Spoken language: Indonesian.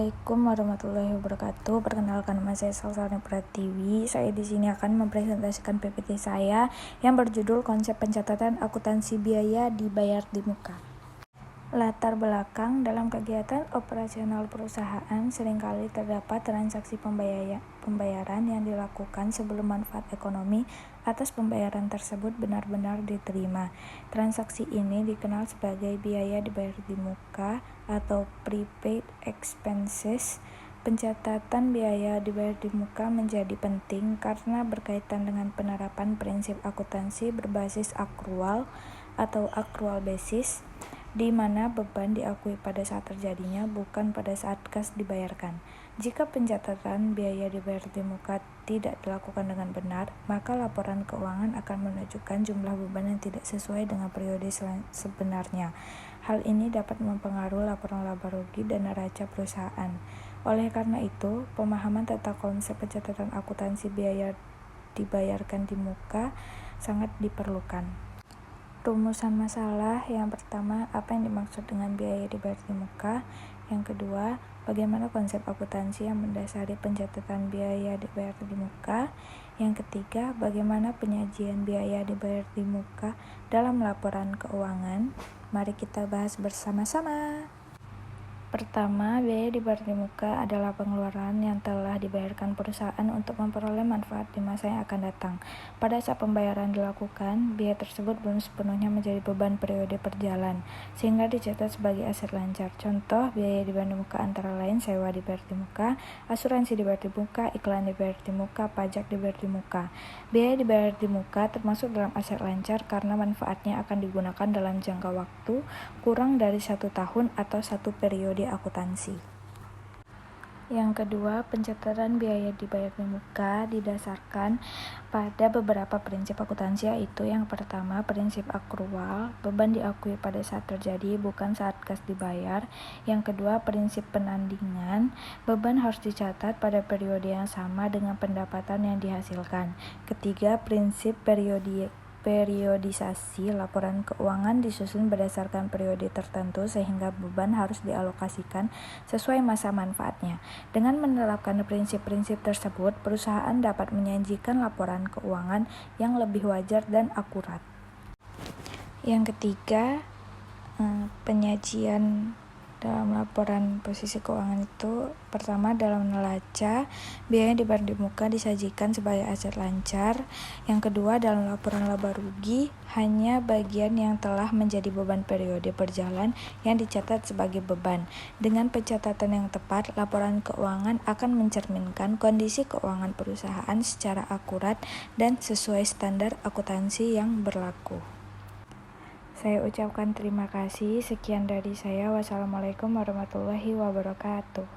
Assalamualaikum warahmatullahi wabarakatuh. Perkenalkan, nama saya Salsani Pratiwi. Saya di sini akan mempresentasikan PPT saya yang berjudul Konsep Pencatatan Akuntansi Biaya Dibayar di Muka. Latar belakang: dalam kegiatan operasional perusahaan seringkali terdapat transaksi pembayaran yang dilakukan sebelum manfaat ekonomi atas pembayaran tersebut benar-benar diterima. Transaksi ini dikenal sebagai biaya dibayar di muka atau prepaid expenses. Pencatatan biaya dibayar di muka menjadi penting karena berkaitan dengan penerapan prinsip akuntansi berbasis akrual atau accrual basis, di mana beban diakui pada saat terjadinya, bukan pada saat kas dibayarkan. Jika pencatatan biaya dibayar di muka tidak dilakukan dengan benar, maka laporan keuangan akan menunjukkan jumlah beban yang tidak sesuai dengan periode sebenarnya. Hal ini dapat mempengaruhi laporan laba rugi dan neraca perusahaan. Oleh karena itu, pemahaman tentang konsep pencatatan akuntansi biaya dibayarkan di muka sangat diperlukan. Rumusan masalah: yang pertama, apa yang dimaksud dengan biaya dibayar di muka? Yang kedua, bagaimana konsep akuntansi yang mendasari pencatatan biaya dibayar di muka? Yang ketiga, bagaimana penyajian biaya dibayar di muka dalam laporan keuangan? Mari kita bahas bersama-sama. Pertama, biaya dibayar di muka adalah pengeluaran yang telah dibayarkan perusahaan untuk memperoleh manfaat di masa yang akan datang. Pada saat pembayaran dilakukan, biaya tersebut belum sepenuhnya menjadi beban periode berjalan, sehingga dicatat sebagai aset lancar. Contoh biaya dibayar di muka antara lain sewa dibayar di muka, asuransi dibayar di muka, iklan dibayar di muka, pajak dibayar di muka. Biaya dibayar di muka termasuk dalam aset lancar karena manfaatnya akan digunakan dalam jangka waktu kurang dari 1 tahun atau 1 periode akuntansi. Yang kedua, pencatatan biaya dibayar di muka didasarkan pada beberapa prinsip akuntansi, yaitu yang pertama, prinsip akrual, beban diakui pada saat terjadi, bukan saat kas dibayar. Yang kedua, prinsip penandingan, beban harus dicatat pada periode yang sama dengan pendapatan yang dihasilkan. Ketiga, prinsip periodisasi, laporan keuangan disusun berdasarkan periode tertentu sehingga beban harus dialokasikan sesuai masa manfaatnya. Dengan menerapkan prinsip-prinsip tersebut, perusahaan dapat menyajikan laporan keuangan yang lebih wajar dan akurat. Yang ketiga, penyajian dalam laporan posisi keuangan itu, pertama, dalam neraca, biaya dibayar di muka disajikan sebagai aset lancar. Yang kedua, dalam laporan laba rugi, hanya bagian yang telah menjadi beban periode berjalan yang dicatat sebagai beban. Dengan pencatatan yang tepat, laporan keuangan akan mencerminkan kondisi keuangan perusahaan secara akurat dan sesuai standar akuntansi yang berlaku. Saya ucapkan terima kasih. Sekian dari saya. Wassalamualaikum warahmatullahi wabarakatuh.